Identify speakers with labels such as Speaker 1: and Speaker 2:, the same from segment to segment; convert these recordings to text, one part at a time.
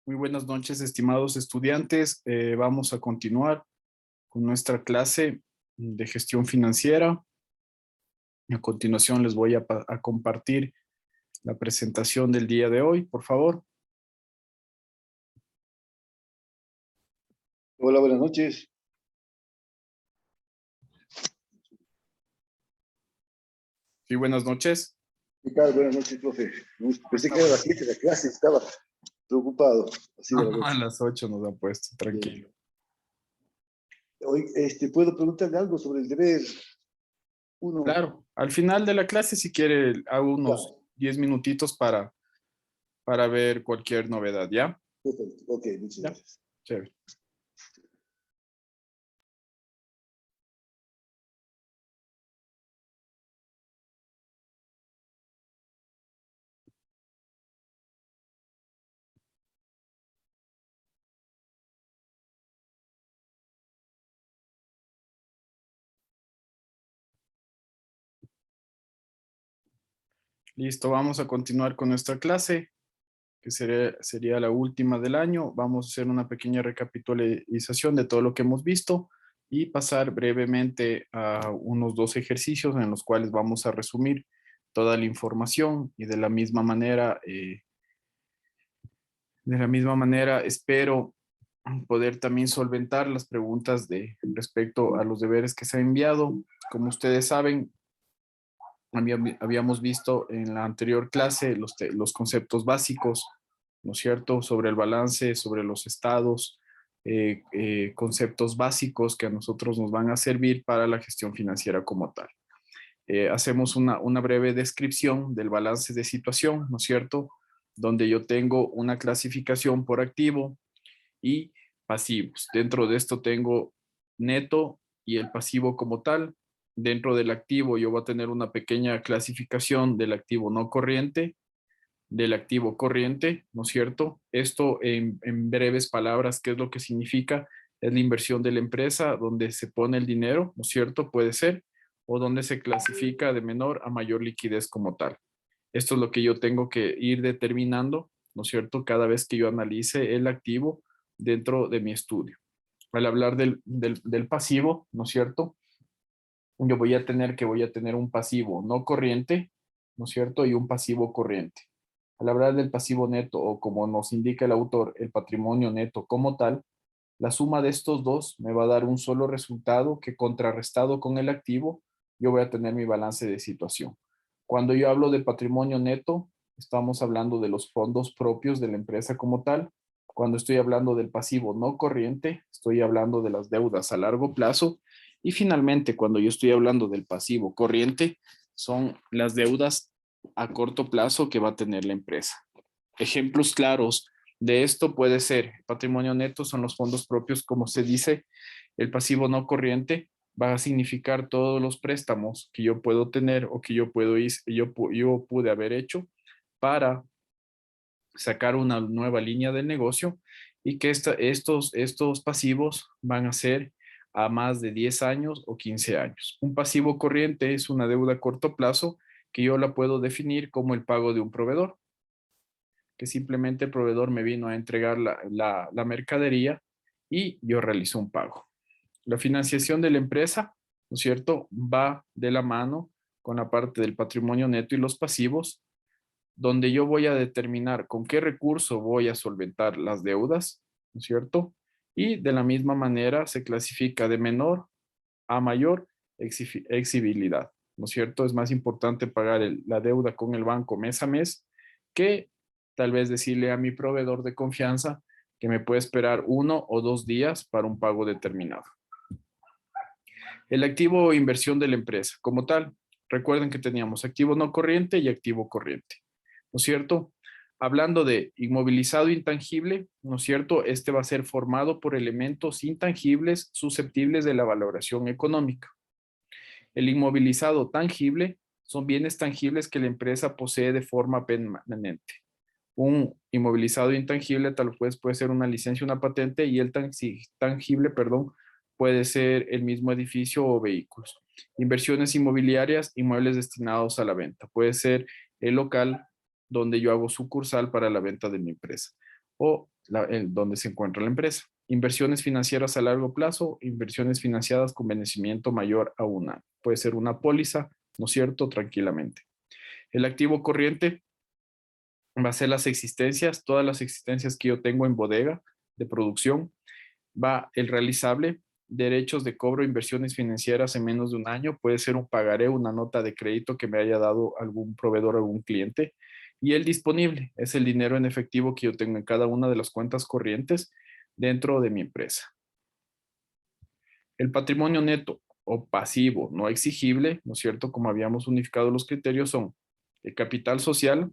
Speaker 1: Muy buenas noches, estimados estudiantes. Vamos a continuar con nuestra clase de gestión financiera. A continuación les voy a compartir la presentación del día de hoy, por favor.
Speaker 2: Hola, buenas noches.
Speaker 1: Sí, buenas noches.
Speaker 2: ¿Qué tal? Buenas noches, profe. Pensé que era las 7 de la clase, estaba preocupado. Así de la
Speaker 1: A
Speaker 2: noche.
Speaker 1: las 8 nos han puesto, tranquilo.
Speaker 2: Hoy, ¿puedo preguntarle algo sobre el deber uno?
Speaker 1: Claro, al final de la clase, si quiere, hago
Speaker 2: Ya,
Speaker 1: unos 10 minutitos para ver cualquier novedad, ¿ya?
Speaker 2: perfecto. Ok, muchas
Speaker 1: Ya,
Speaker 2: gracias.
Speaker 1: chévere. Listo, vamos a continuar con nuestra clase, que sería la última del año. Vamos a hacer una pequeña recapitulación de todo lo que hemos visto y pasar brevemente a unos 2 ejercicios en los cuales vamos a resumir toda la información y de la misma manera espero poder también solventar las preguntas respecto a los deberes que se han enviado. Como ustedes saben, habíamos visto en la anterior clase los conceptos básicos, ¿no es cierto?, sobre el balance, sobre los estados, conceptos básicos que a nosotros nos van a servir para la gestión financiera como tal. Hacemos una breve descripción del balance de situación, ¿no es cierto?, donde yo tengo una clasificación por activo y pasivos. Dentro de esto tengo neto y el pasivo como tal. Dentro del activo yo voy a tener una pequeña clasificación del activo no corriente, del activo corriente, ¿no es cierto? Esto en breves palabras, ¿qué es lo que significa? Es la inversión de la empresa donde se pone el dinero, ¿no es cierto? Puede ser, o donde se clasifica de menor a mayor liquidez como tal. Esto es lo que yo tengo que ir determinando, ¿no es cierto? Cada vez que yo analice el activo dentro de mi estudio. Al hablar del pasivo, ¿no es cierto? Yo voy a tener un pasivo no corriente, ¿no es cierto? Y un pasivo corriente. Al hablar del pasivo neto, o como nos indica el autor, el patrimonio neto como tal, la suma de estos dos me va a dar un solo resultado que, contrarrestado con el activo, yo voy a tener mi balance de situación. Cuando yo hablo de patrimonio neto, estamos hablando de los fondos propios de la empresa como tal. Cuando estoy hablando del pasivo no corriente, estoy hablando de las deudas a largo plazo. Y finalmente, cuando yo estoy hablando del pasivo corriente, son las deudas a corto plazo que va a tener la empresa. Ejemplos claros de esto puede ser patrimonio neto, son los fondos propios, como se dice. El pasivo no corriente va a significar todos los préstamos que yo puedo tener o que yo pude haber hecho para sacar una nueva línea de negocio, y que estos pasivos van a ser a más de 10 años o 15 años. Un pasivo corriente es una deuda a corto plazo que yo la puedo definir como el pago de un proveedor, que simplemente el proveedor me vino a entregar la mercadería y yo realizo un pago. La financiación de la empresa, ¿no es cierto?, va de la mano con la parte del patrimonio neto y los pasivos, donde yo voy a determinar con qué recurso voy a solventar las deudas, ¿no es cierto? Y de la misma manera se clasifica de menor a mayor exigibilidad, ¿no es cierto? Es más importante pagar la deuda con el banco mes a mes que tal vez decirle a mi proveedor de confianza que me puede esperar 1 o 2 días para un pago determinado. El activo o inversión de la empresa como tal. Recuerden que teníamos activo no corriente y activo corriente, ¿no es cierto? Hablando de inmovilizado intangible, ¿no es cierto? Este va a ser formado por elementos intangibles susceptibles de la valoración económica. El inmovilizado tangible son bienes tangibles que la empresa posee de forma permanente. Un inmovilizado intangible tal vez puede ser una licencia, una patente, y el tangible, perdón, puede ser el mismo edificio o vehículos. Inversiones inmobiliarias, inmuebles destinados a la venta. Puede ser el local donde yo hago sucursal para la venta de mi empresa. O donde se encuentra la empresa. Inversiones financieras a largo plazo, inversiones financiadas con vencimiento mayor a un año. Puede ser una póliza, ¿no es cierto? Tranquilamente. El activo corriente va a ser las existencias, todas las existencias que yo tengo en bodega de producción. Va el realizable, derechos de cobro, inversiones financieras en menos de un año. Puede ser un pagaré, una nota de crédito que me haya dado algún proveedor, algún cliente. Y el disponible es el dinero en efectivo que yo tengo en cada una de las cuentas corrientes dentro de mi empresa. El patrimonio neto o pasivo no exigible, ¿no es cierto? Como habíamos unificado los criterios, son el capital social,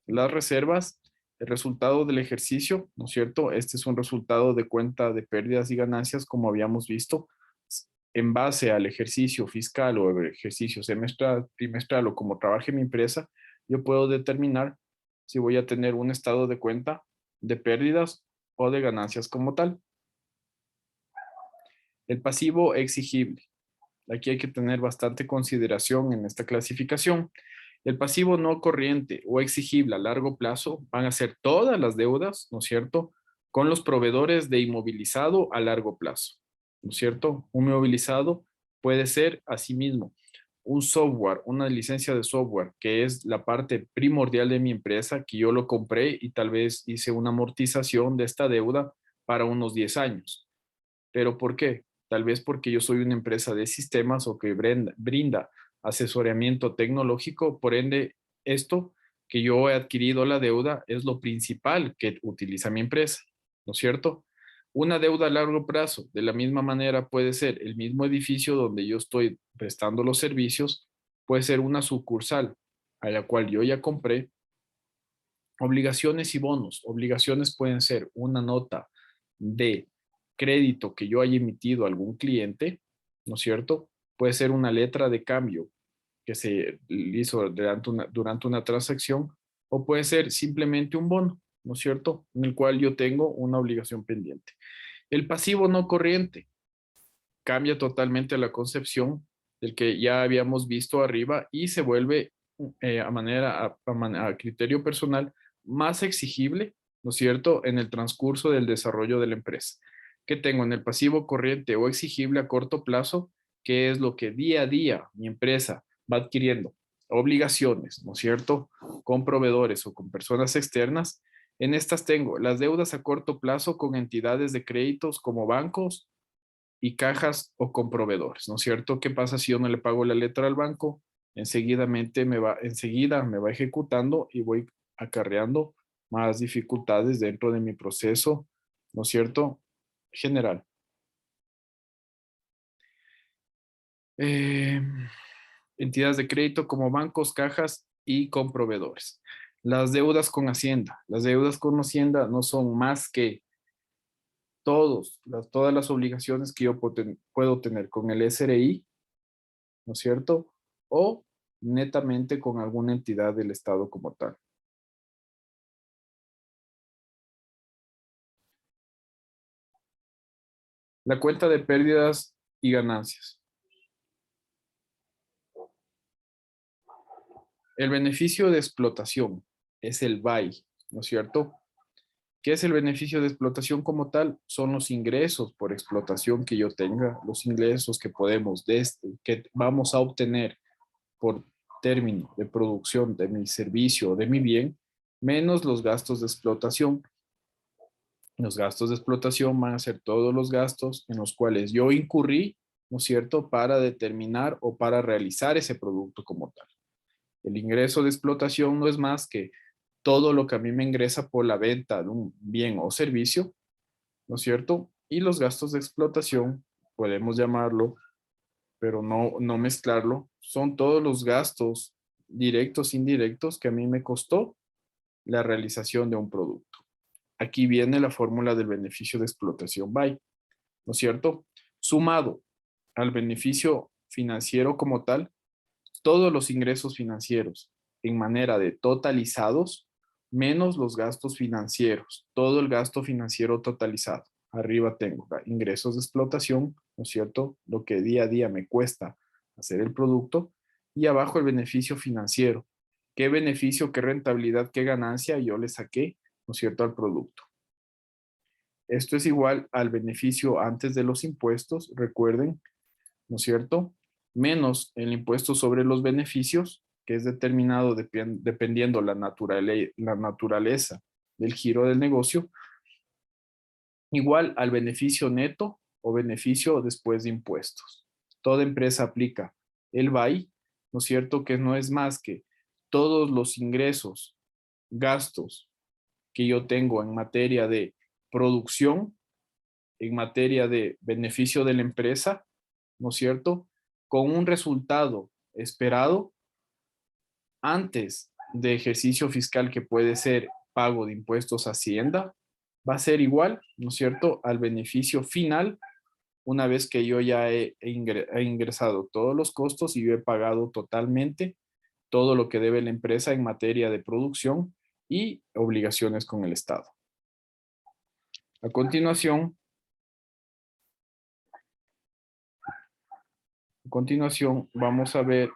Speaker 1: las reservas, el resultado del ejercicio, ¿no es cierto? Este es un resultado de cuenta de pérdidas y ganancias, como habíamos visto, en base al ejercicio fiscal o el ejercicio semestral, trimestral o como trabaje mi empresa, yo puedo determinar si voy a tener un estado de cuenta de pérdidas o de ganancias como tal. El pasivo exigible. Aquí hay que tener bastante consideración en esta clasificación. El pasivo no corriente o exigible a largo plazo van a ser todas las deudas, ¿no es cierto?, con los proveedores de inmovilizado a largo plazo, ¿no es cierto? Un inmovilizado puede ser asimismo un software, una licencia de software, que es la parte primordial de mi empresa, que yo lo compré y tal vez hice una amortización de esta deuda para unos 10 años. ¿Pero por qué? Tal vez porque yo soy una empresa de sistemas o que brinda asesoramiento tecnológico, por ende, esto que yo he adquirido la deuda es lo principal que utiliza mi empresa, ¿no es cierto? Una deuda a largo plazo, de la misma manera, puede ser el mismo edificio donde yo estoy prestando los servicios, puede ser una sucursal a la cual yo ya compré. Obligaciones y bonos. Obligaciones pueden ser una nota de crédito que yo haya emitido a algún cliente, ¿no es cierto? Puede ser una letra de cambio que se hizo durante una transacción, o puede ser simplemente un bono, ¿no es cierto? En el cual yo tengo una obligación pendiente. El pasivo no corriente cambia totalmente la concepción del que ya habíamos visto arriba y se vuelve a criterio personal más exigible, ¿no es cierto?, en el transcurso del desarrollo de la empresa. ¿Qué tengo en el pasivo corriente o exigible a corto plazo? ¿Qué es lo que día a día mi empresa va adquiriendo? Obligaciones, ¿no es cierto?, con proveedores o con personas externas. En estas tengo las deudas a corto plazo con entidades de créditos como bancos y cajas o con proveedores, ¿no es cierto? ¿Qué pasa si yo no le pago la letra al banco? Enseguida me va ejecutando y voy acarreando más dificultades dentro de mi proceso, ¿no es cierto? General. Eh, Entidades de crédito como bancos, cajas y con proveedores. Las deudas con Hacienda. Las deudas con Hacienda no son más que todas las obligaciones que yo puedo tener con el SRI, ¿no es cierto? O netamente con alguna entidad del Estado como tal. La cuenta de pérdidas y ganancias. El beneficio de explotación es el BAI, ¿no es cierto? ¿Qué es el beneficio de explotación como tal? Son los ingresos por explotación que yo tenga, los ingresos que que vamos a obtener por término de producción de mi servicio o de mi bien, menos los gastos de explotación. Los gastos de explotación van a ser todos los gastos en los cuales yo incurrí, ¿no es cierto?, para determinar o para realizar ese producto como tal. El ingreso de explotación no es más que todo lo que a mí me ingresa por la venta de un bien o servicio, ¿no es cierto? Y los gastos de explotación, podemos llamarlo, pero no mezclarlo, son todos los gastos directos, indirectos que a mí me costó la realización de un producto. Aquí viene la fórmula del beneficio de explotación BAI, ¿no es cierto? Sumado al beneficio financiero como tal, todos los ingresos financieros en manera de totalizados, menos los gastos financieros, todo el gasto financiero totalizado. Arriba tengo ingresos de explotación, ¿no es cierto? Lo que día a día me cuesta hacer el producto. Y abajo el beneficio financiero. ¿Qué beneficio, qué rentabilidad, qué ganancia yo le saqué, ¿no es cierto?, al producto. Esto es igual al beneficio antes de los impuestos, recuerden, ¿no es cierto? Menos el impuesto sobre los beneficios, que es determinado dependiendo la naturaleza del giro del negocio, igual al beneficio neto o beneficio después de impuestos. Toda empresa aplica el BAI, ¿no es cierto? Que no es más que todos los ingresos, gastos que yo tengo en materia de producción, en materia de beneficio de la empresa, ¿no es cierto? Con un resultado esperado antes de ejercicio fiscal que puede ser pago de impuestos a Hacienda, va a ser igual, ¿no es cierto?, al beneficio final una vez que yo ya he ingresado todos los costos y yo he pagado totalmente todo lo que debe la empresa en materia de producción y obligaciones con el Estado. A continuación vamos a ver,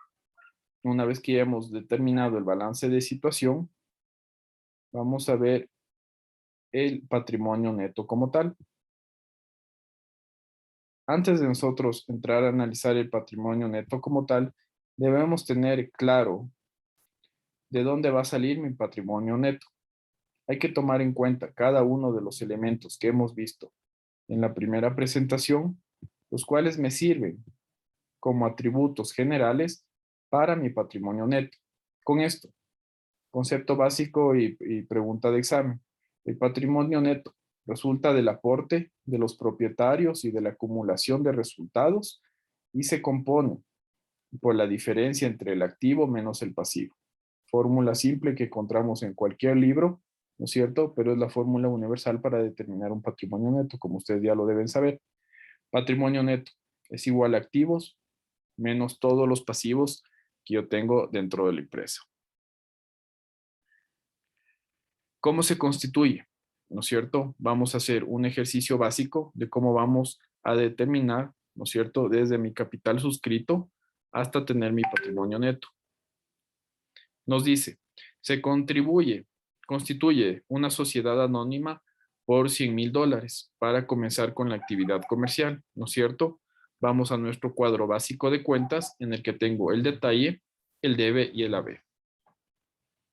Speaker 1: una vez que ya hemos determinado el balance de situación, vamos a ver el patrimonio neto como tal. Antes de nosotros entrar a analizar el patrimonio neto como tal, debemos tener claro de dónde va a salir mi patrimonio neto. Hay que tomar en cuenta cada uno de los elementos que hemos visto en la primera presentación, los cuales me sirven como atributos generales para mi patrimonio neto. Con esto, concepto básico y pregunta de examen. El patrimonio neto resulta del aporte de los propietarios y de la acumulación de resultados y se compone por la diferencia entre el activo menos el pasivo. Fórmula simple que encontramos en cualquier libro, ¿no es cierto? Pero es la fórmula universal para determinar un patrimonio neto, como ustedes ya lo deben saber. Patrimonio neto es igual a activos menos todos los pasivos que yo tengo dentro de la empresa. ¿Cómo se constituye? ¿No es cierto? Vamos a hacer un ejercicio básico de cómo vamos a determinar, ¿no es cierto?, desde mi capital suscrito hasta tener mi patrimonio neto. Nos dice, se constituye una sociedad anónima por $100,000 para comenzar con la actividad comercial, ¿no es cierto? Vamos a nuestro cuadro básico de cuentas en el que tengo el detalle, el debe y el haber.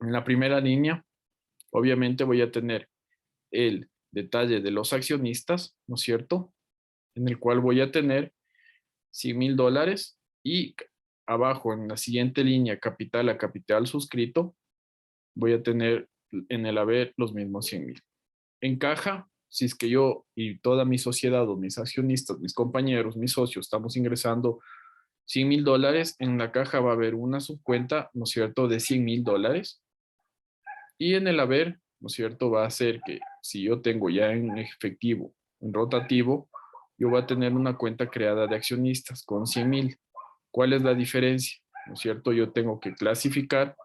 Speaker 1: En la primera línea, obviamente voy a tener el detalle de los accionistas, ¿no es cierto? En el cual voy a tener $100,000 y abajo en la siguiente línea, capital a capital suscrito, voy a tener en el haber los mismos 100,000. En caja, si es que yo y toda mi sociedad o mis accionistas, mis compañeros, mis socios, estamos ingresando $100,000, en la caja va a haber una subcuenta, ¿no es cierto?, de $100,000. Y en el haber, ¿no es cierto?, va a ser que si yo tengo ya en efectivo, en rotativo, yo voy a tener una cuenta creada de accionistas con 100,000. ¿Cuál es la diferencia? ¿No es cierto? Yo tengo que clasificar,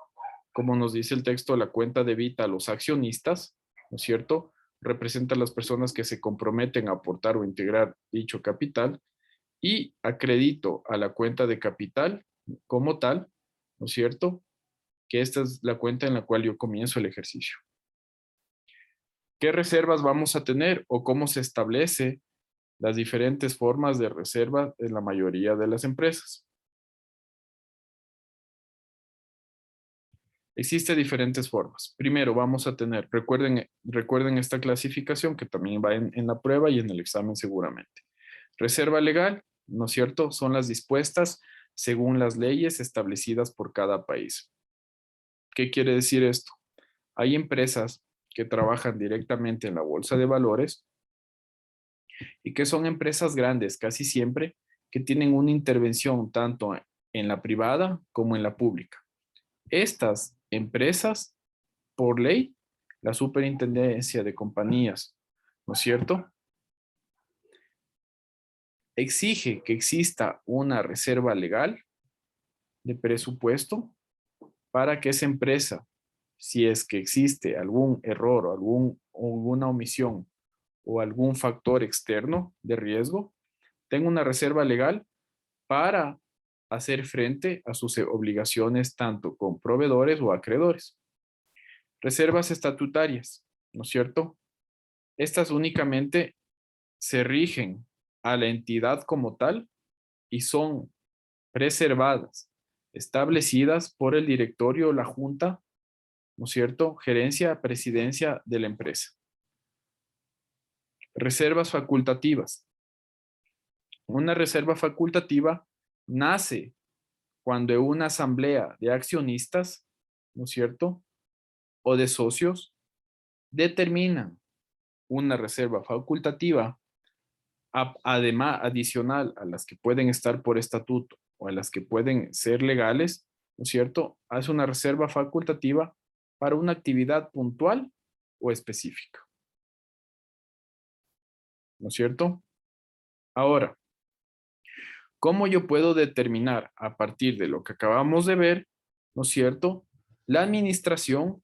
Speaker 1: como nos dice el texto, la cuenta debita a los accionistas, ¿no es cierto? Representa a las personas que se comprometen a aportar o integrar dicho capital y acredito a la cuenta de capital como tal, ¿no es cierto? Que esta es la cuenta en la cual yo comienzo el ejercicio. ¿Qué reservas vamos a tener o cómo se establece las diferentes formas de reserva en la mayoría de las empresas? Existen diferentes formas. Primero vamos a tener, recuerden esta clasificación que también va en la prueba y en el examen seguramente. Reserva legal, ¿no es cierto? Son las dispuestas según las leyes establecidas por cada país. ¿Qué quiere decir esto? Hay empresas que trabajan directamente en la bolsa de valores y que son empresas grandes casi siempre que tienen una intervención tanto en la privada como en la pública. Estas empresas, por ley, la Superintendencia de Compañías, ¿no es cierto?, exige que exista una reserva legal de presupuesto para que esa empresa, si es que existe algún error o alguna omisión o algún factor externo de riesgo, tenga una reserva legal para hacer frente a sus obligaciones tanto con proveedores o acreedores. Reservas estatutarias, ¿no es cierto? Estas únicamente se rigen a la entidad como tal y son preservadas, establecidas por el directorio o la junta, ¿no es cierto? Gerencia, presidencia de la empresa. Reservas facultativas. Una reserva facultativa nace cuando una asamblea de accionistas, ¿no es cierto? O de socios determinan una reserva facultativa, además adicional a las que pueden estar por estatuto o a las que pueden ser legales, ¿no es cierto? Hace una reserva facultativa para una actividad puntual o específica, ¿no es cierto? Ahora, ¿cómo yo puedo determinar a partir de lo que acabamos de ver, ¿no es cierto? La administración,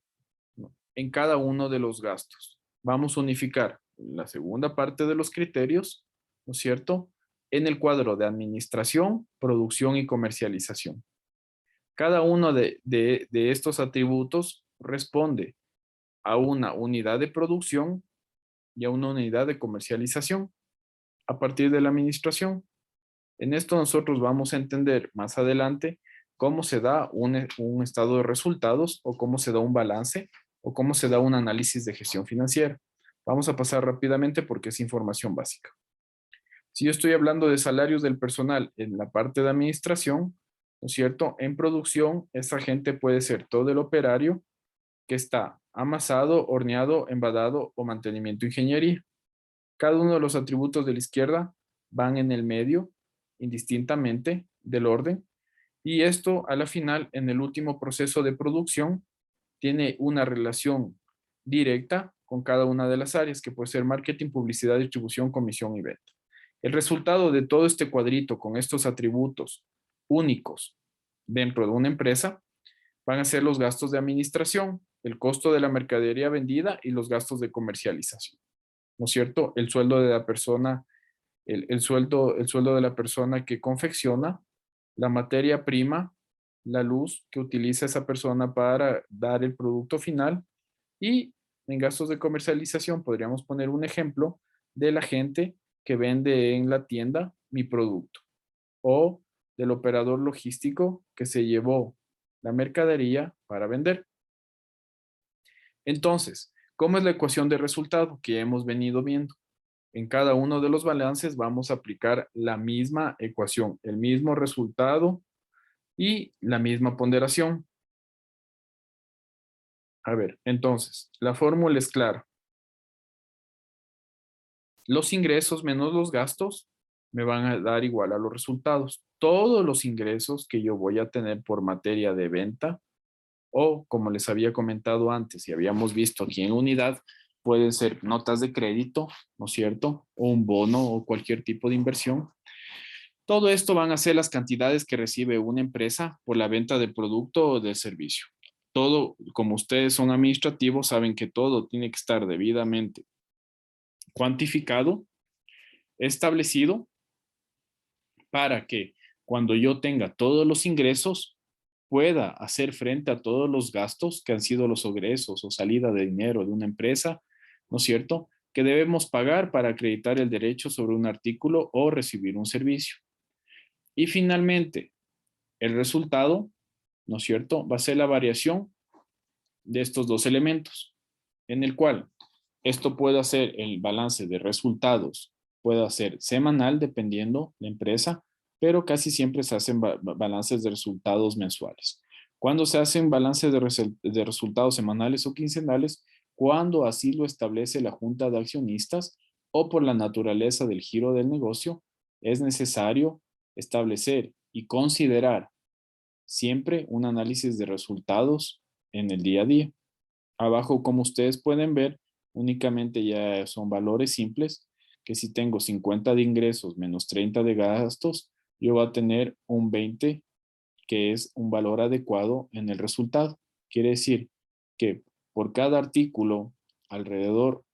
Speaker 1: ¿no?, en cada uno de los gastos. Vamos a unificar la segunda parte de los criterios, ¿no es cierto? En el cuadro de administración, producción y comercialización. Cada uno de estos atributos responde a una unidad de producción y a una unidad de comercialización a partir de la administración. En esto nosotros vamos a entender más adelante cómo se da un estado de resultados o cómo se da un balance o cómo se da un análisis de gestión financiera. Vamos a pasar rápidamente porque es información básica. Si yo estoy hablando de salarios del personal en la parte de administración, ¿no es cierto? En producción, esa gente puede ser todo el operario que está amasado, horneado, embadado o mantenimiento ingeniería. Cada uno de los atributos de la izquierda van en el medio, indistintamente del orden, y esto a la final, en el último proceso de producción, tiene una relación directa con cada una de las áreas, que puede ser marketing, publicidad, distribución, comisión y venta. El resultado de todo este cuadrito con estos atributos únicos dentro de una empresa van a ser los gastos de administración, el costo de la mercadería vendida y los gastos de comercialización, ¿no es cierto? El sueldo de la persona, el sueldo de la persona que confecciona, la materia prima, la luz que utiliza esa persona para dar el producto final, y en gastos de comercialización podríamos poner un ejemplo de la gente que vende en la tienda mi producto o del operador logístico que se llevó la mercadería para vender. Entonces, ¿cómo es la ecuación de resultado que hemos venido viendo? En cada uno de los balances vamos a aplicar la misma ecuación, el mismo resultado y la misma ponderación. A ver, entonces, la fórmula es clara. Los ingresos menos los gastos me van a dar igual a los resultados. Todos los ingresos que yo voy a tener por materia de venta, o como les había comentado antes y habíamos visto aquí en unidad, pueden ser notas de crédito, ¿no es cierto? O un bono o cualquier tipo de inversión. Todo esto van a ser las cantidades que recibe una empresa por la venta de producto o de servicio. Todo, como ustedes son administrativos, saben que todo tiene que estar debidamente cuantificado, establecido, para que cuando yo tenga todos los ingresos pueda hacer frente a todos los gastos que han sido los egresos o salida de dinero de una empresa, ¿no es cierto?, que debemos pagar para acreditar el derecho sobre un artículo o recibir un servicio. Y finalmente, el resultado, ¿no es cierto?, va a ser la variación de estos dos elementos, en el cual esto puede hacer el balance de resultados, puede ser semanal dependiendo la empresa, pero casi siempre se hacen balances de resultados mensuales. Cuando se hacen balances de resultados semanales o quincenales, cuando así lo establece la junta de accionistas o por la naturaleza del giro del negocio, es necesario establecer y considerar siempre un análisis de resultados en el día a día. Abajo, como ustedes pueden ver, únicamente ya son valores simples, que si tengo 50 de ingresos menos 30 de gastos, yo voy a tener un 20, que es un valor adecuado en el resultado. Quiere decir que por cada artículo, alrededor,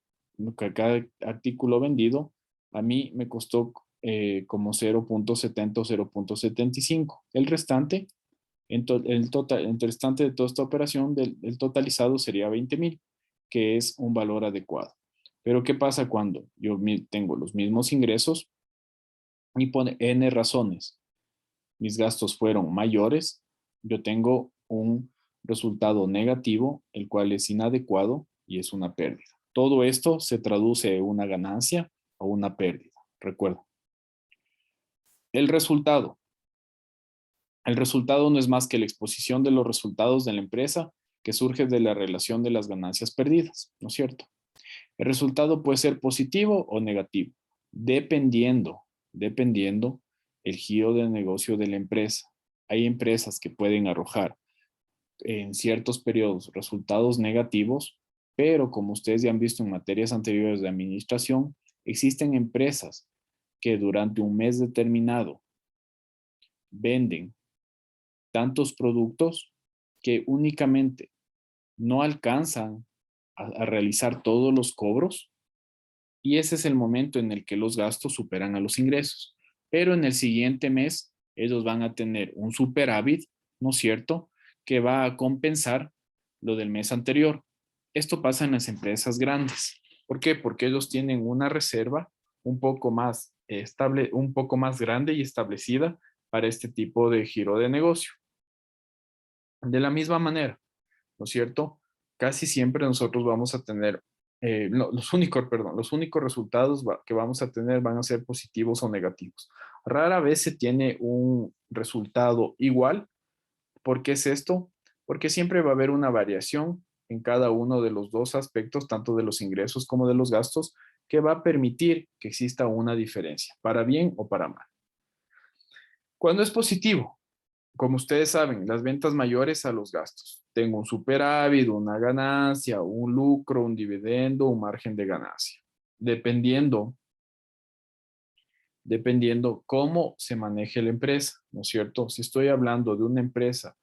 Speaker 1: cada artículo vendido, a mí me costó como 0.70 o 0.75. El restante, el restante de toda esta operación, el totalizado sería 20,000, que es un valor adecuado. Pero ¿qué pasa cuando yo tengo los mismos ingresos y por N razones mis gastos fueron mayores? Yo tengo un resultado negativo, el cual es inadecuado y es una pérdida. Todo esto se traduce en una ganancia o una pérdida. Recuerda. El resultado. El resultado no es más que la exposición de los resultados de la empresa que surge de la relación de las ganancias perdidas, ¿no es cierto? El resultado puede ser positivo o negativo, dependiendo el giro de negocio de la empresa. Hay empresas que pueden arrojar en ciertos periodos resultados negativos, pero como ustedes ya han visto en materias anteriores de administración, existen empresas que durante un mes determinado venden tantos productos que únicamente no alcanzan a realizar todos los cobros, y ese es el momento en el que los gastos superan a los ingresos. Pero en el siguiente mes ellos van a tener un superávit, ¿no es cierto?, que va a compensar lo del mes anterior. Esto pasa en las empresas grandes. ¿Por qué? Porque ellos tienen una reserva un poco más estable, un poco más grande y establecida para este tipo de giro de negocio. De la misma manera, ¿no es cierto? Casi siempre nosotros vamos a tener, no, los únicos resultados que vamos a tener van a ser positivos o negativos. Rara vez se tiene un resultado igual. ¿Por qué es esto? Porque siempre va a haber una variación en cada uno de los dos aspectos, tanto de los ingresos como de los gastos, que va a permitir que exista una diferencia, para bien o para mal. Cuando es positivo, como ustedes saben, las ventas mayores a los gastos. Tengo un superávit, una ganancia, un lucro, un dividendo, un margen de ganancia. Dependiendo cómo se maneje la empresa, ¿no es cierto? Si estoy hablando de una empresa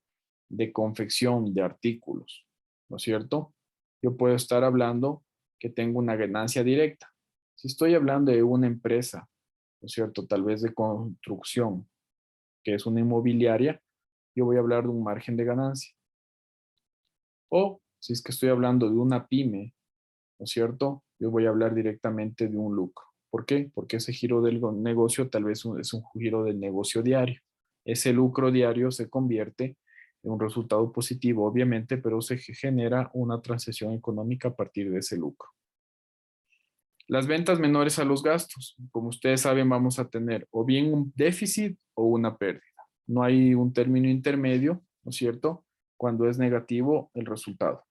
Speaker 1: de confección de artículos, ¿no es cierto? Yo puedo estar hablando que tengo una ganancia directa. Si estoy hablando de una empresa, ¿no es cierto? Tal vez de construcción, que es una inmobiliaria, yo voy a hablar de un margen de ganancia. O si es que estoy hablando de una pyme, ¿no es cierto? Yo voy a hablar directamente de un lucro. ¿Por qué? Porque ese giro del negocio tal vez es un giro del negocio diario. Ese lucro diario se convierte en un resultado positivo, obviamente, pero se genera una transacción económica a partir de ese lucro. Las ventas menores a los gastos. Como ustedes saben, vamos a tener o bien un déficit o una pérdida. No hay un término intermedio, ¿no es cierto?, cuando es negativo el resultado.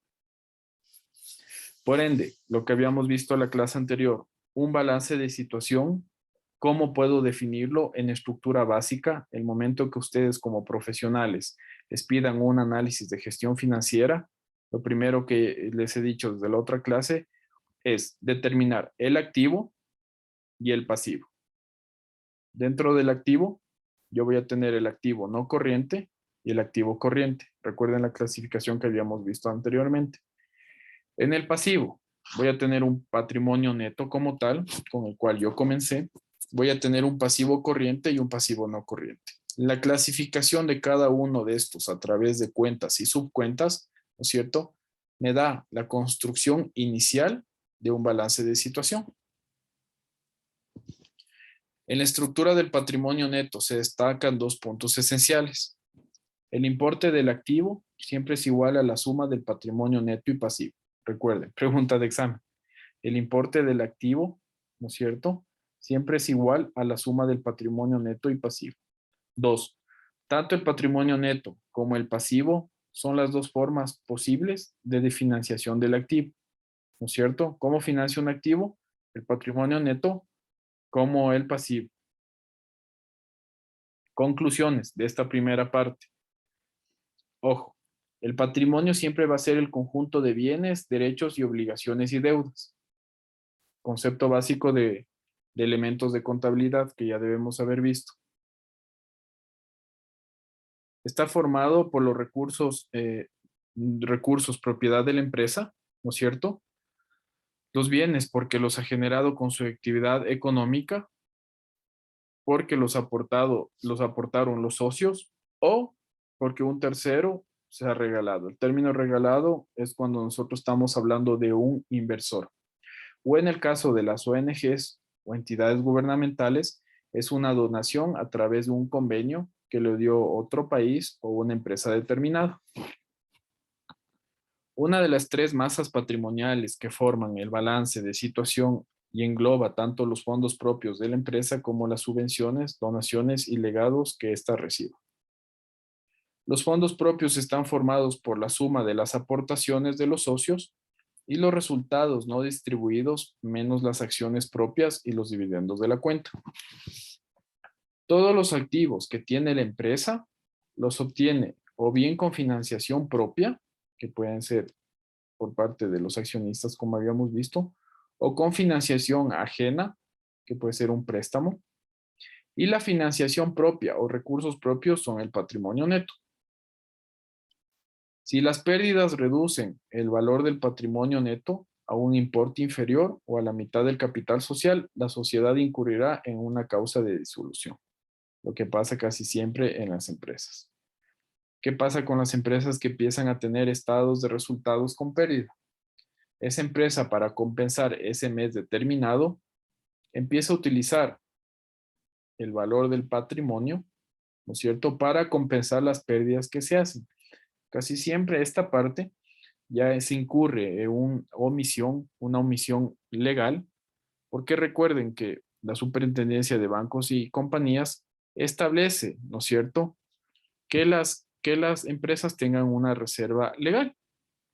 Speaker 1: Por ende, lo que habíamos visto en la clase anterior, un balance de situación, ¿cómo puedo definirlo en estructura básica? El momento que ustedes como profesionales les pidan un análisis de gestión financiera, lo primero que les he dicho desde la otra clase es determinar el activo y el pasivo. Dentro del activo, yo voy a tener el activo no corriente y el activo corriente. Recuerden la clasificación que habíamos visto anteriormente. En el pasivo, voy a tener un patrimonio neto como tal, con el cual yo comencé. Voy a tener un pasivo corriente y un pasivo no corriente. La clasificación de cada uno de estos a través de cuentas y subcuentas, ¿no es cierto?, me da la construcción inicial de un balance de situación. En la estructura del patrimonio neto se destacan dos puntos esenciales. El importe del activo siempre es igual a la suma del patrimonio neto y pasivo. Recuerden, pregunta de examen. El importe del activo, ¿no es cierto?, siempre es igual a la suma del patrimonio neto y pasivo. 2. Tanto el patrimonio neto como el pasivo son las dos formas posibles de financiación del activo, ¿no es cierto? ¿Cómo financia un activo? El patrimonio neto como el pasivo. Conclusiones de esta primera parte. Ojo, el patrimonio siempre va a ser el conjunto de bienes, derechos y obligaciones y deudas. Concepto básico de elementos de contabilidad que ya debemos haber visto. Está formado por los recursos propiedad de la empresa, ¿no es cierto? Los bienes porque los ha generado con su actividad económica, porque los aportaron los socios o porque un tercero se ha regalado. El término regalado es cuando nosotros estamos hablando de un inversor. o en el caso de las ONGs o entidades gubernamentales, es una donación a través de un convenio que le dio otro país o una empresa determinada. Una de las tres masas patrimoniales que forman el balance de situación y engloba tanto los fondos propios de la empresa como las subvenciones, donaciones y legados que ésta reciba. Los fondos propios están formados por la suma de las aportaciones de los socios y los resultados no distribuidos menos las acciones propias y los dividendos de la cuenta. Todos los activos que tiene la empresa los obtiene o bien con financiación propia, que pueden ser por parte de los accionistas, como habíamos visto, o con financiación ajena, que puede ser un préstamo, y la financiación propia o recursos propios son el patrimonio neto. Si las pérdidas reducen el valor del patrimonio neto a un importe inferior o a la mitad del capital social, la sociedad incurrirá en una causa de disolución, lo que pasa casi siempre en las empresas. ¿Qué pasa con las empresas que empiezan a tener estados de resultados con pérdida? Esa empresa, para compensar ese mes determinado, empieza a utilizar el valor del patrimonio, ¿no es cierto?, para compensar las pérdidas que se hacen. Casi siempre esta parte ya se incurre en una omisión legal, porque recuerden que la Superintendencia de Bancos y Compañías establece, ¿no es cierto?, que las empresas tengan una reserva legal.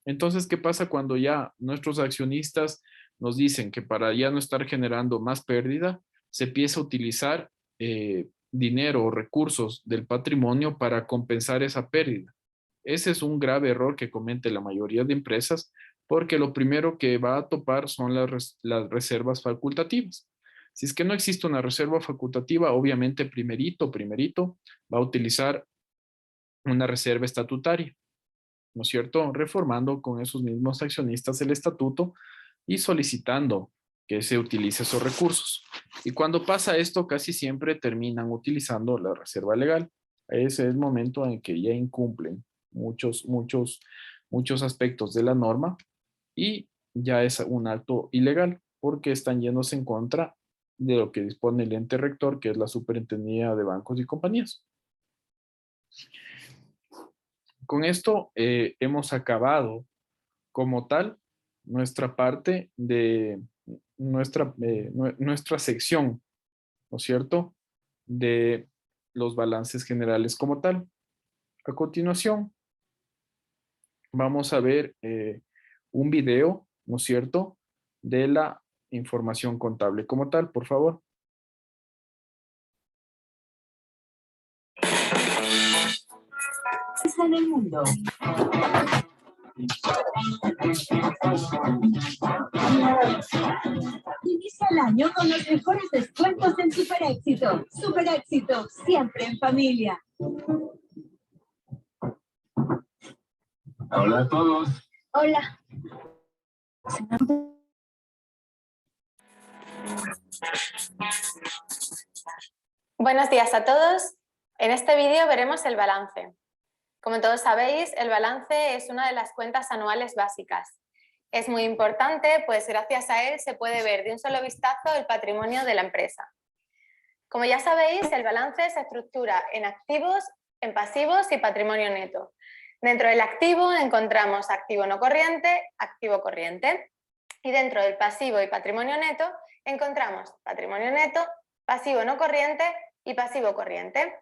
Speaker 1: Entonces, ¿qué pasa cuando ya nuestros accionistas nos dicen que para ya no estar generando más pérdida, se empieza a utilizar dinero o recursos del patrimonio para compensar esa pérdida? Ese es un grave error que comete la mayoría de empresas, porque lo primero que va a topar son las reservas facultativas. Si es que no existe una reserva facultativa, obviamente primerito va a utilizar una reserva estatutaria, ¿no es cierto?, reformando con esos mismos accionistas el estatuto y solicitando que se utilice esos recursos. Y cuando pasa esto, casi siempre terminan utilizando la reserva legal. Ese es el momento en que ya incumplen muchos aspectos de la norma y ya es un acto ilegal porque están yéndose en contra de lo que dispone el ente rector, que es la Superintendencia de Bancos y Compañías. Con esto hemos acabado como tal nuestra parte de nuestra sección, ¿no es cierto?, de los balances generales como tal. A continuación, vamos a ver un video, ¿no es cierto?, de la información contable como tal, por favor.
Speaker 3: En el mundo. Inicia el año con los mejores descuentos en Super Éxito. Super Éxito, siempre en familia.
Speaker 4: Hola a todos.
Speaker 3: Hola.
Speaker 5: Buenos días a todos. En este vídeo veremos el balance. Como todos sabéis, el balance es una de las cuentas anuales básicas. Es muy importante, pues gracias a él se puede ver de un solo vistazo el patrimonio de la empresa. Como ya sabéis, el balance se estructura en activos, en pasivos y patrimonio neto. Dentro del activo encontramos activo no corriente, activo corriente. Y dentro del pasivo y patrimonio neto encontramos patrimonio neto, pasivo no corriente y pasivo corriente.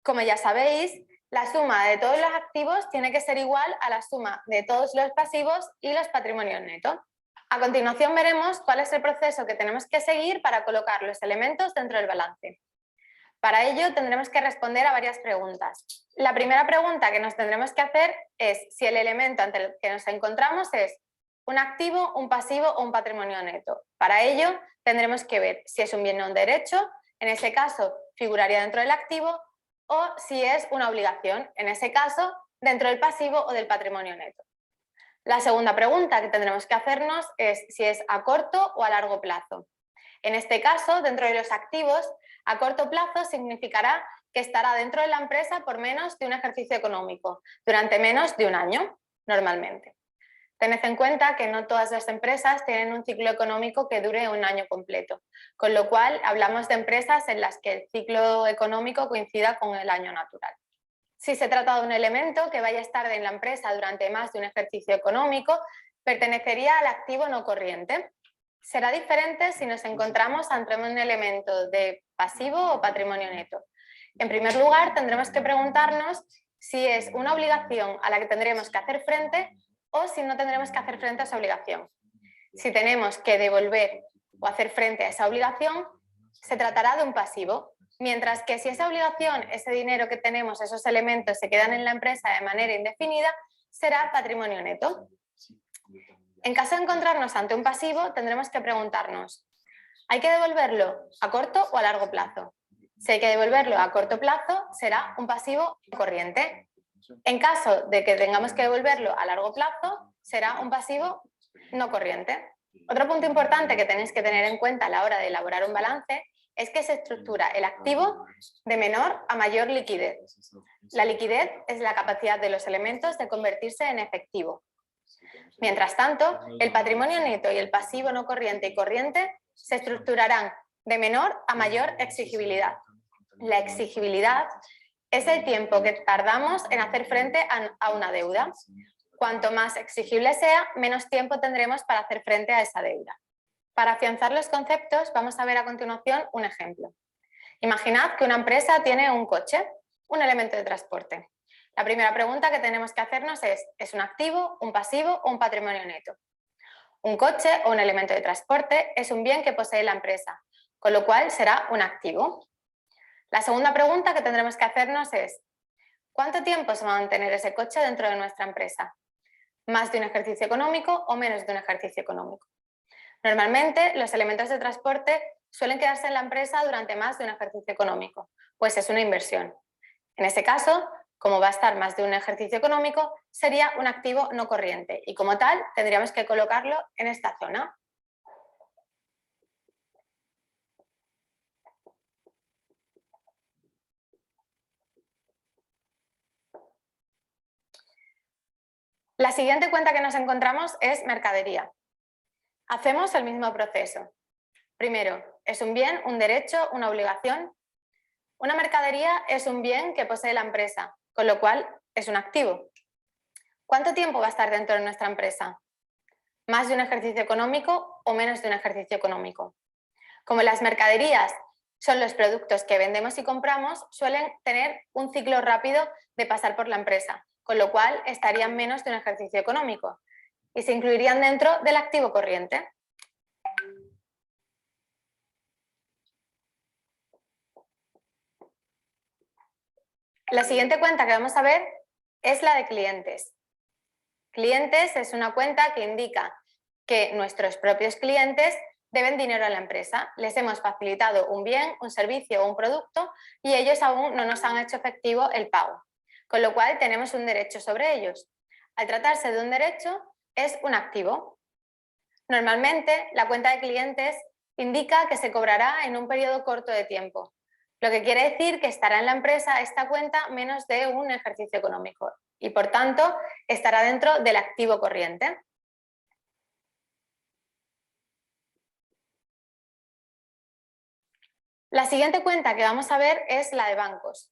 Speaker 5: Como ya sabéis, la suma de todos los activos tiene que ser igual a la suma de todos los pasivos y los patrimonios netos. A continuación veremos cuál es el proceso que tenemos que seguir para colocar los elementos dentro del balance. Para ello tendremos que responder a varias preguntas. La primera pregunta que nos tendremos que hacer es si el elemento ante el que nos encontramos es un activo, un pasivo o un patrimonio neto. Para ello tendremos que ver si es un bien o un derecho, en ese caso figuraría dentro del activo, o si es una obligación, en ese caso dentro del pasivo o del patrimonio neto. La segunda pregunta que tendremos que hacernos es si es a corto o a largo plazo. En este caso, dentro de los activos, a corto plazo significará que estará dentro de la empresa por menos de un ejercicio económico, durante menos de un año, normalmente. Tened en cuenta que no todas las empresas tienen un ciclo económico que dure un año completo, con lo cual hablamos de empresas en las que el ciclo económico coincida con el año natural. Si se trata de un elemento que vaya a estar en la empresa durante más de un ejercicio económico, pertenecería al activo no corriente. Será diferente si nos encontramos ante un elemento de pasivo o patrimonio neto. En primer lugar, tendremos que preguntarnos si es una obligación a la que tendremos que hacer frente o si no tendremos que hacer frente a esa obligación. Si tenemos que devolver o hacer frente a esa obligación, se tratará de un pasivo, mientras que si esa obligación, ese dinero que tenemos, esos elementos se quedan en la empresa de manera indefinida, será patrimonio neto. En caso de encontrarnos ante un pasivo, tendremos que preguntarnos, ¿hay que devolverlo a corto o a largo plazo? Si hay que devolverlo a corto plazo, será un pasivo corriente. En caso de que tengamos que devolverlo a largo plazo, será un pasivo no corriente. Otro punto importante que tenéis que tener en cuenta a la hora de elaborar un balance es que se estructura el activo de menor a mayor liquidez. La liquidez es la capacidad de los elementos de convertirse en efectivo. Mientras tanto, el patrimonio neto y el pasivo no corriente y corriente se estructurarán de menor a mayor exigibilidad. La exigibilidad es el tiempo que tardamos en hacer frente a una deuda. Cuanto más exigible sea, menos tiempo tendremos para hacer frente a esa deuda. Para afianzar los conceptos, vamos a ver a continuación un ejemplo. Imaginad que una empresa tiene un coche, un elemento de transporte. La primera pregunta que tenemos que hacernos ¿es un activo, un pasivo o un patrimonio neto? Un coche o un elemento de transporte es un bien que posee la empresa, con lo cual será un activo. La segunda pregunta que tendremos que hacernos es ¿cuánto tiempo se va a mantener ese coche dentro de nuestra empresa? ¿Más de un ejercicio económico o menos de un ejercicio económico? Normalmente los elementos de transporte suelen quedarse en la empresa durante más de un ejercicio económico, pues es una inversión. En ese caso, como va a estar más de un ejercicio económico, sería un activo no corriente y como tal tendríamos que colocarlo en esta zona. La siguiente cuenta que nos encontramos es mercadería. Hacemos el mismo proceso. Primero, ¿es un bien, un derecho, una obligación? Una mercadería es un bien que posee la empresa, con lo cual es un activo. ¿Cuánto tiempo va a estar dentro de nuestra empresa? ¿Más de un ejercicio económico o menos de un ejercicio económico? Como las mercaderías son los productos que vendemos y compramos, suelen tener un ciclo rápido de pasar por la empresa, con lo cual estarían menos de un ejercicio económico y se incluirían dentro del activo corriente. La siguiente cuenta que vamos a ver es la de clientes. Clientes es una cuenta que indica que nuestros propios clientes deben dinero a la empresa. Les hemos facilitado un bien, un servicio o un producto y ellos aún no nos han hecho efectivo el pago, con lo cual tenemos un derecho sobre ellos. Al tratarse de un derecho, es un activo. Normalmente, la cuenta de clientes indica que se cobrará en un periodo corto de tiempo, lo que quiere decir que estará en la empresa esta cuenta menos de un ejercicio económico y, por tanto, estará dentro del activo corriente. La siguiente cuenta que vamos a ver es la de bancos.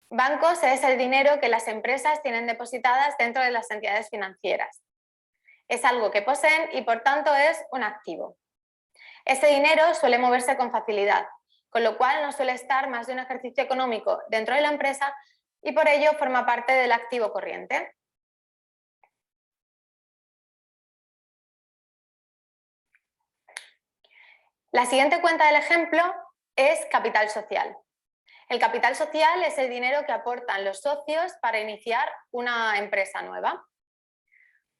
Speaker 5: Bancos es el dinero que las empresas tienen depositadas dentro de las entidades financieras. Es algo que poseen y, por tanto, es un activo. Este dinero suele moverse con facilidad, con lo cual no suele estar más de un ejercicio económico dentro de la empresa y por ello forma parte del activo corriente. La siguiente cuenta del ejemplo es capital social. El capital social es el dinero que aportan los socios para iniciar una empresa nueva.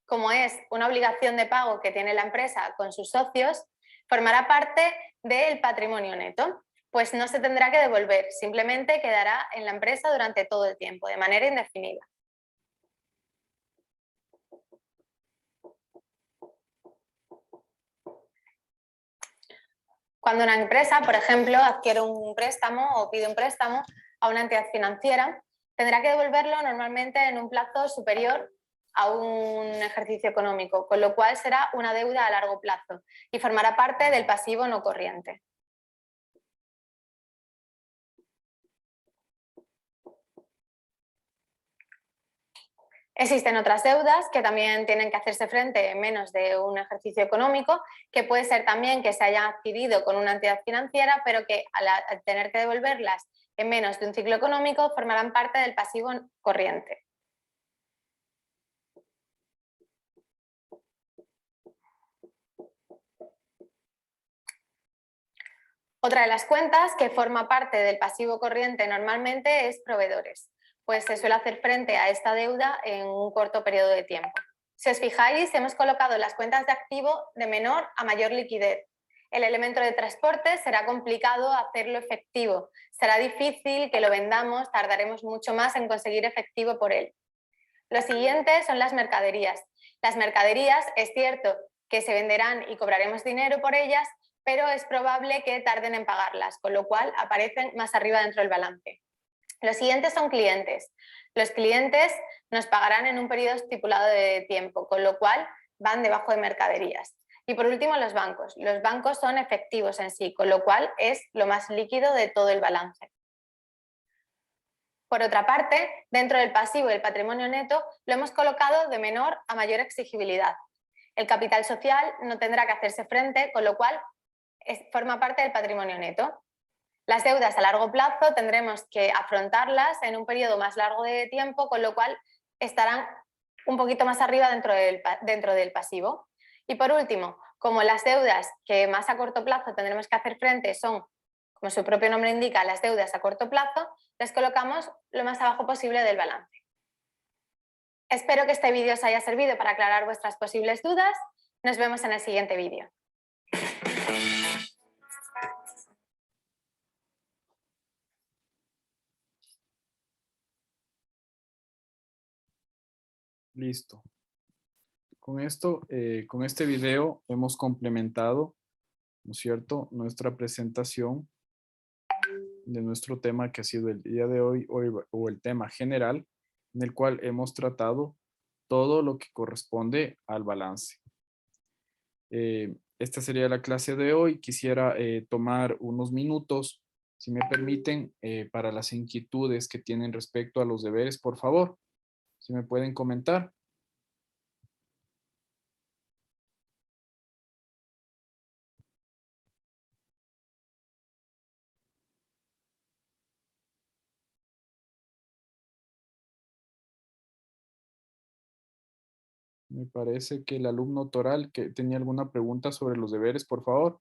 Speaker 5: Como es una obligación de pago que tiene la empresa con sus socios, formará parte del patrimonio neto, pues no se tendrá que devolver, simplemente quedará en la empresa durante todo el tiempo, de manera indefinida. Cuando una empresa, por ejemplo, adquiere un préstamo o pide un préstamo a una entidad financiera, tendrá que devolverlo normalmente en un plazo superior a un ejercicio económico, con lo cual será una deuda a largo plazo y formará parte del pasivo no corriente. Existen otras deudas que también tienen que hacerse frente en menos de un ejercicio económico, que puede ser también que se hayan adquirido con una entidad financiera, pero que al tener que devolverlas en menos de un ciclo económico formarán parte del pasivo corriente. Otra de las cuentas que forma parte del pasivo corriente normalmente es proveedores, pues se suele hacer frente a esta deuda en un corto periodo de tiempo. Si os fijáis, hemos colocado las cuentas de activo de menor a mayor liquidez. El elemento de transporte será complicado hacerlo efectivo, será difícil que lo vendamos, tardaremos mucho más en conseguir efectivo por él. Lo siguiente son las mercaderías. Las mercaderías es cierto que se venderán y cobraremos dinero por ellas, pero es probable que tarden en pagarlas, con lo cual aparecen más arriba dentro del balance. Los siguientes son clientes. Los clientes nos pagarán en un periodo estipulado de tiempo, con lo cual van debajo de mercaderías. Y por último, los bancos. Los bancos son efectivos en sí, con lo cual es lo más líquido de todo el balance. Por otra parte, dentro del pasivo y el patrimonio neto lo hemos colocado de menor a mayor exigibilidad. El capital social no tendrá que hacerse frente, con lo cual forma parte del patrimonio neto. Las deudas a largo plazo tendremos que afrontarlas en un periodo más largo de tiempo, con lo cual estarán un poquito más arriba dentro del pasivo. Y por último, como las deudas que más a corto plazo tendremos que hacer frente son, como su propio nombre indica, las deudas a corto plazo, las colocamos lo más abajo posible del balance. Espero que este vídeo os haya servido para aclarar vuestras posibles dudas. Nos vemos en el siguiente vídeo.
Speaker 1: Listo. Con esto, con este video hemos complementado, ¿no es cierto?, nuestra presentación de nuestro tema que ha sido el día de hoy o el tema general, en el cual hemos tratado todo lo que corresponde al balance. Esta sería la clase de hoy. Quisiera tomar unos minutos, si me permiten, para las inquietudes que tienen respecto a los deberes, por favor. Si me pueden comentar. Me parece que el alumno Toral que tenía alguna pregunta sobre los deberes, por favor.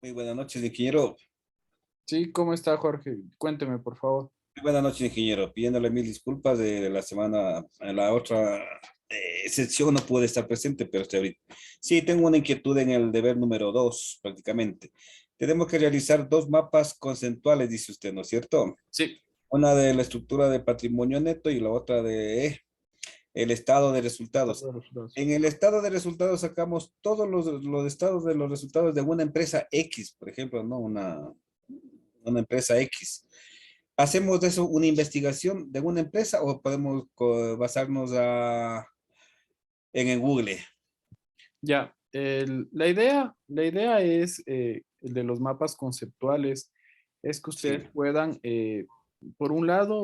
Speaker 4: Muy buenas noches, ingeniero.
Speaker 1: Sí, ¿cómo está, Jorge? Cuénteme, por favor.
Speaker 4: Muy buenas noches, ingeniero. Pidiéndole mil disculpas de la semana, en la otra sección no pude estar presente, pero estoy ahorita. Sí, tengo una inquietud en el deber número 2, prácticamente. Tenemos que realizar dos mapas conceptuales, dice usted, ¿no es cierto?
Speaker 1: Sí.
Speaker 4: Una de la estructura de patrimonio neto y la otra de el estado de resultados. En el estado de resultados sacamos todos los estados de los resultados de una empresa X, por ejemplo, ¿no? Una empresa X. ¿Hacemos de eso una investigación de una empresa o podemos basarnos en el Google?
Speaker 1: Ya, la idea es, el de los mapas conceptuales, es que ustedes
Speaker 4: Sí.
Speaker 1: puedan, por un lado,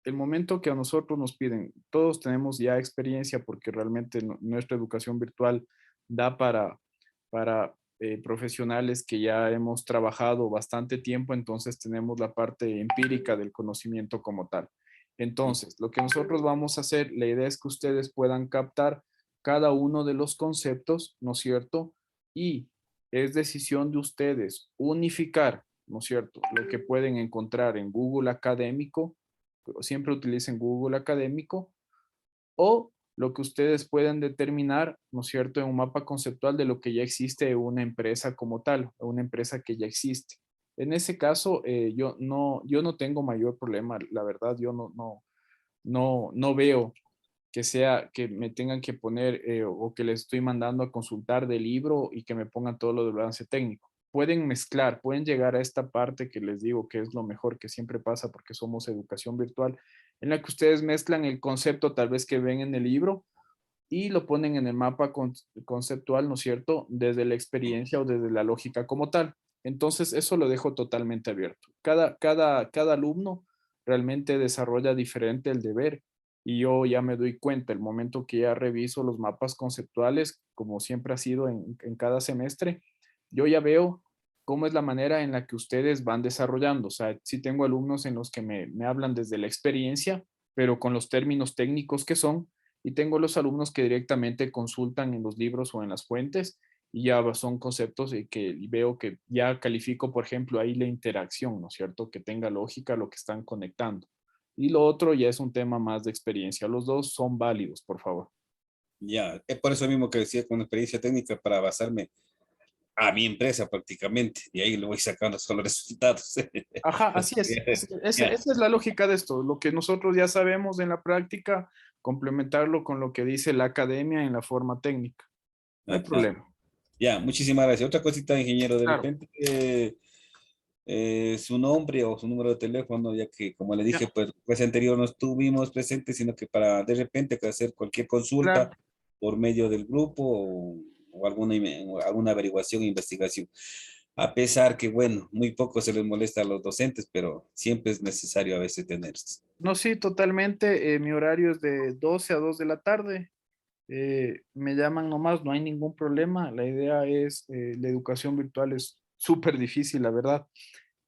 Speaker 1: el momento que a nosotros nos piden, todos tenemos ya experiencia porque realmente nuestra educación virtual da para profesionales que ya hemos trabajado bastante tiempo, entonces tenemos la parte empírica del conocimiento como tal. Entonces, lo que nosotros vamos a hacer, la idea es que ustedes puedan captar cada uno de los conceptos, ¿no es cierto? Y es decisión de ustedes unificar, ¿no es cierto? Lo que pueden encontrar en Google Académico, siempre utilicen Google Académico, o lo que ustedes pueden determinar, ¿no es cierto?, en un mapa conceptual de lo que ya existe en una empresa como tal, una empresa que ya existe. En ese caso, yo no tengo mayor problema, la verdad, yo no veo que me tengan que poner o que les estoy mandando a consultar del libro y que me pongan todo lo del balance técnico. Pueden mezclar, pueden llegar a esta parte que les digo que es lo mejor que siempre pasa porque somos educación virtual, en la que ustedes mezclan el concepto tal vez que ven en el libro y lo ponen en el mapa conceptual, ¿no es cierto? Desde la experiencia o desde la lógica como tal. Entonces, eso lo dejo totalmente abierto. Cada alumno realmente desarrolla diferente el deber y yo ya me doy cuenta, el momento que ya reviso los mapas conceptuales, como siempre ha sido en cada semestre, yo ya veo cómo es la manera en la que ustedes van desarrollando. O sea, sí tengo alumnos en los que me hablan desde la experiencia, pero con los términos técnicos que son, y tengo los alumnos que directamente consultan en los libros o en las fuentes y ya son conceptos y que veo que ya califico, por ejemplo, ahí la interacción, ¿no es cierto? Que tenga lógica lo que están conectando. Y lo otro ya es un tema más de experiencia. Los dos son válidos, por favor.
Speaker 4: Ya, es por eso mismo que decía con experiencia técnica para basarme a mi empresa prácticamente, y ahí lo voy sacando solo resultados.
Speaker 1: Ajá, así es. Esa
Speaker 4: Ya,
Speaker 1: es la lógica de esto. Lo que nosotros ya sabemos en la práctica, complementarlo con lo que dice la academia en la forma técnica. No hay
Speaker 4: ajá.
Speaker 1: problema.
Speaker 4: Ya, muchísimas gracias. Otra cosita, ingeniero, de
Speaker 1: Claro.
Speaker 4: repente su nombre o su número de teléfono, ya que como le
Speaker 1: Ya,
Speaker 4: dije, pues anterior no estuvimos presentes, sino que para de repente que hacer cualquier
Speaker 1: claro.
Speaker 4: consulta por medio del grupo o o alguna averiguación e investigación. A pesar que, bueno, muy poco se les molesta a los docentes, pero siempre es necesario a veces tenerlos.
Speaker 1: No, sí, totalmente. Mi horario es de 12 a 2 de la tarde. Me llaman nomás, no hay ningún problema. La idea es, la educación virtual es súper difícil, la verdad.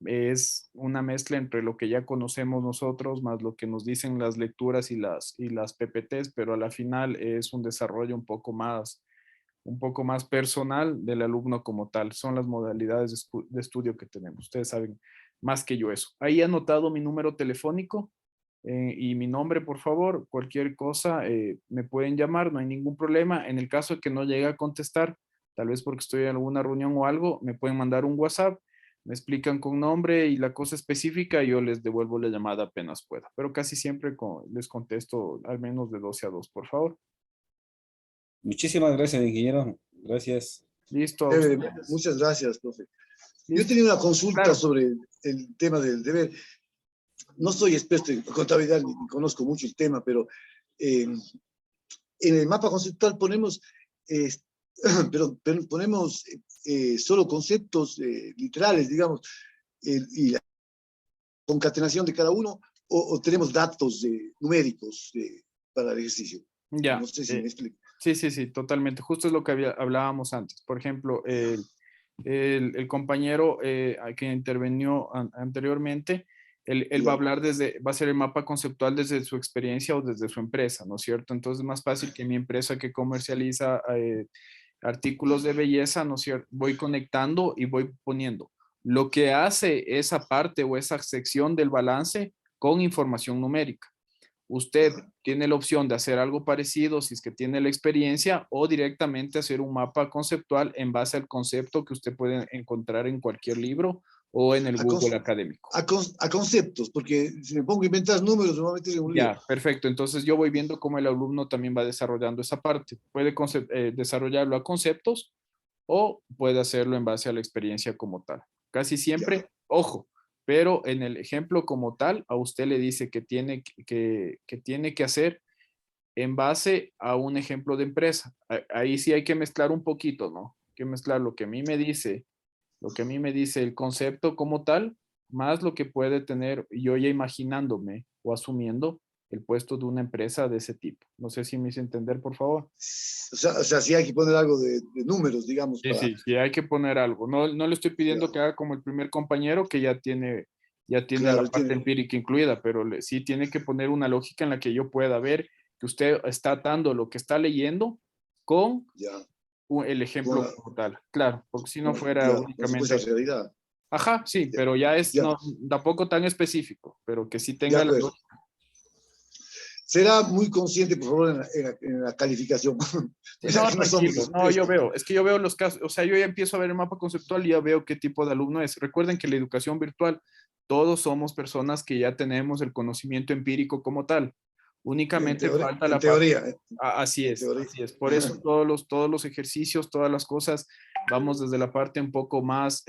Speaker 1: Es una mezcla entre lo que ya conocemos nosotros, más lo que nos dicen las lecturas y las PPTs, pero a la final es un desarrollo un poco más personal del alumno como tal. Son las modalidades de estudio que tenemos. Ustedes saben más que yo eso. Ahí he anotado mi número telefónico y mi nombre, por favor. Cualquier cosa me pueden llamar, no hay ningún problema. En el caso de que no llegue a contestar, tal vez porque estoy en alguna reunión o algo, me pueden mandar un WhatsApp, me explican con nombre y la cosa específica y yo les devuelvo la llamada apenas pueda. Pero casi siempre les contesto al menos de 12 a 2, por favor.
Speaker 4: Muchísimas gracias, ingeniero. Gracias.
Speaker 1: Listo, a ustedes.
Speaker 2: Muchas gracias, profe. Yo
Speaker 1: Listo.
Speaker 2: tenía una consulta
Speaker 1: Claro.
Speaker 2: sobre el tema del deber. No soy experto en contabilidad ni conozco mucho el tema, pero en el mapa conceptual ponemos, eh, pero ponemos solo conceptos literales, digamos, y la concatenación de cada uno, o tenemos datos numéricos para el ejercicio.
Speaker 1: Ya.
Speaker 2: No sé si me explico.
Speaker 1: Sí, sí, sí, totalmente. Justo es lo que hablábamos antes. Por ejemplo, el compañero que intervenió anteriormente, él va a
Speaker 2: Ya.
Speaker 1: hablar va a ser el mapa conceptual desde su experiencia o desde su empresa, ¿no es cierto? Entonces es más fácil que mi empresa que comercializa artículos de belleza, ¿no es cierto? Voy conectando y voy poniendo lo que hace esa parte o esa sección del balance con información numérica. Usted tiene la opción de hacer algo parecido si es que tiene la experiencia o directamente hacer un mapa conceptual en base al concepto que usted puede encontrar en cualquier libro o en el
Speaker 2: A,
Speaker 1: Google académico.
Speaker 2: a conceptos, porque si me pongo a inventar números, me voy a meter en un lío.
Speaker 1: Ya, perfecto. Entonces yo voy viendo cómo el alumno también va desarrollando esa parte. Puede desarrollarlo a conceptos o puede hacerlo en base a la experiencia como tal. Casi
Speaker 2: Ya.
Speaker 1: siempre, ojo, pero en el ejemplo como tal, a usted le dice que tiene que hacer en base a un ejemplo de empresa. Ahí sí hay que mezclar un poquito, ¿no? Hay que mezclar lo que a mí me dice, lo que a mí me dice el concepto como tal, más lo que puede tener yo ya imaginándome o asumiendo el puesto de una empresa de ese tipo. No sé si me hice entender, por favor.
Speaker 2: O sea, sí hay que poner algo de números, digamos,
Speaker 1: Sí,
Speaker 2: para...
Speaker 1: sí, sí, hay que poner algo. No, no le estoy pidiendo que
Speaker 2: Ya,
Speaker 1: haga como el primer compañero que ya tiene
Speaker 2: claro,
Speaker 1: la
Speaker 2: él
Speaker 1: parte
Speaker 2: tiene...
Speaker 1: empírica incluida, pero sí tiene que poner una lógica en la que yo pueda ver que usted está atando lo que está leyendo con
Speaker 2: Ya,
Speaker 1: el
Speaker 2: con
Speaker 1: ejemplo
Speaker 2: la,
Speaker 1: como tal. Claro, porque si no fuera
Speaker 2: ya, con
Speaker 1: únicamente...
Speaker 2: supuesta realidad.
Speaker 1: Ajá, sí,
Speaker 2: Ya,
Speaker 1: pero ya es,
Speaker 2: ya,
Speaker 1: no, tampoco tan específico, pero que sí
Speaker 2: de
Speaker 1: tenga la
Speaker 2: acuerdo.
Speaker 1: lógica.
Speaker 2: Será muy consciente, por favor, en la calificación.
Speaker 1: Sí,
Speaker 2: Ya
Speaker 1: no,
Speaker 2: que no somos
Speaker 1: tranquilo, no, yo
Speaker 2: expertos.
Speaker 1: veo, es que yo veo los casos, o sea, yo ya empiezo a ver el mapa conceptual y ya veo qué tipo de alumno es. Recuerden que la educación virtual, todos somos personas que ya tenemos el conocimiento empírico como tal. Únicamente falta
Speaker 2: En
Speaker 1: la parte.
Speaker 2: teoría.
Speaker 1: Así
Speaker 2: En
Speaker 1: es,
Speaker 2: teoría.
Speaker 1: así es. Por eso todos los ejercicios, todas las cosas, vamos desde la parte un poco más,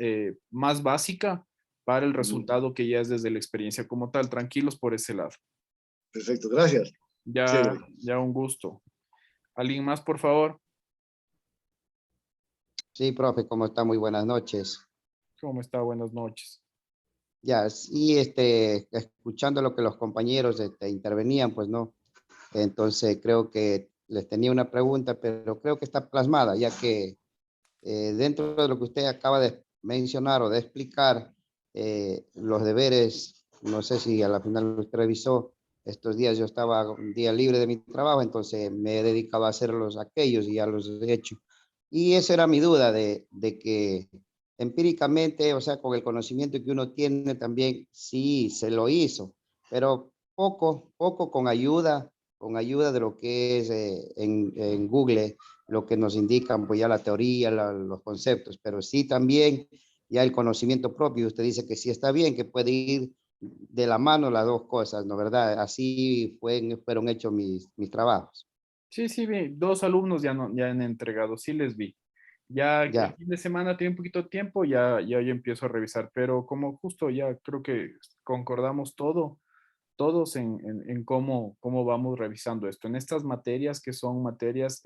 Speaker 1: más básica para el resultado que ya es desde la experiencia como tal. Tranquilos por ese lado.
Speaker 2: Perfecto, gracias.
Speaker 1: Ya,
Speaker 2: Chévere.
Speaker 1: ya un gusto. ¿Alguien más, por favor?
Speaker 6: Sí, profe, ¿cómo está? Muy buenas noches.
Speaker 1: ¿Cómo está? Buenas noches.
Speaker 6: Ya, sí, escuchando lo que los compañeros intervenían, pues no. Entonces creo que les tenía una pregunta, pero creo que está plasmada, ya que dentro de lo que usted acaba de mencionar o de explicar, los deberes, no sé si a la final usted revisó, estos días yo estaba un día libre de mi trabajo, entonces me he dedicado a hacerlos aquellos y ya los he hecho. Y esa era mi duda de que empíricamente, o sea, con el conocimiento que uno tiene también, sí, se lo hizo, pero poco con ayuda de lo que es en Google, lo que nos indican, pues ya la teoría, los conceptos, pero sí también ya el conocimiento propio. Usted dice que sí está bien, que puede ir de la mano las dos cosas, ¿no? ¿Verdad? Así fueron hechos mis trabajos.
Speaker 1: Sí, sí, vi. Dos alumnos ya, no, ya han entregado, sí les vi. Ya el
Speaker 6: Ya,
Speaker 1: fin de semana tiene un poquito de tiempo, ya yo empiezo a revisar, pero como justo ya creo que concordamos todos en cómo vamos revisando esto. En estas materias que son materias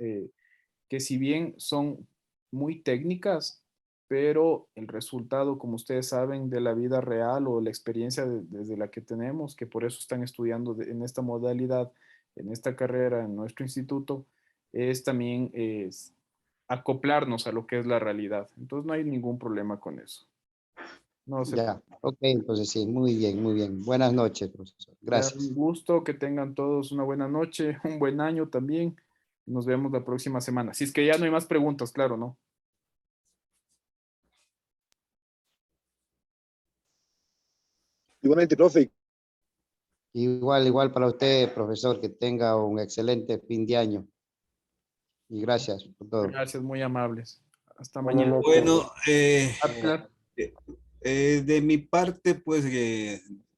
Speaker 1: que si bien son muy técnicas, pero el resultado, como ustedes saben, de la vida real o la experiencia desde la que tenemos, que por eso están estudiando en esta modalidad, en esta carrera, en nuestro instituto, es también acoplarnos a lo que es la realidad. Entonces no hay ningún problema con eso. No se
Speaker 6: ya. Ok, entonces sí, muy bien, muy bien. Buenas noches, profesor.
Speaker 1: Ya, un
Speaker 6: Gracias.
Speaker 1: gusto, que tengan todos una buena noche, un buen año también. Nos vemos la próxima semana. Si es que ya no hay más preguntas, claro, ¿no?
Speaker 2: Igualmente, profe.
Speaker 6: Igual para usted, profesor, que tenga un excelente fin de año. Y gracias por todo.
Speaker 1: Gracias, muy amables. Hasta
Speaker 7: Buenas
Speaker 1: mañana.
Speaker 7: noches.
Speaker 4: Bueno,
Speaker 1: Ah, claro.
Speaker 4: de mi parte, pues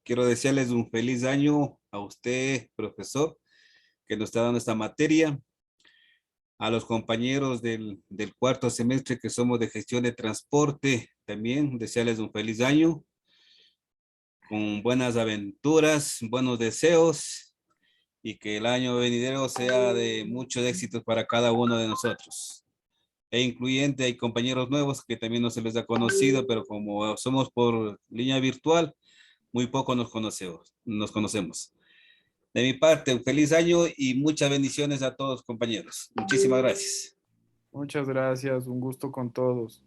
Speaker 4: quiero desearles un feliz año a usted, profesor, que nos está dando esta materia, a los compañeros del cuarto semestre que somos de gestión de transporte, también desearles un feliz año, con buenas aventuras, buenos deseos y que el año venidero sea de muchos éxitos para cada uno de nosotros. E incluyente hay compañeros nuevos que también no se les ha conocido, pero como somos por línea virtual, muy poco nos conocemos. De mi parte, un feliz año y muchas bendiciones a todos, compañeros. Muchísimas gracias.
Speaker 1: Muchas gracias, un gusto con todos.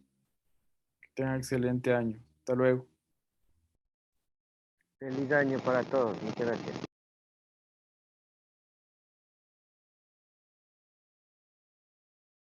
Speaker 1: Que tengan excelente año. Hasta luego.
Speaker 7: Feliz año para todos. Muchas gracias.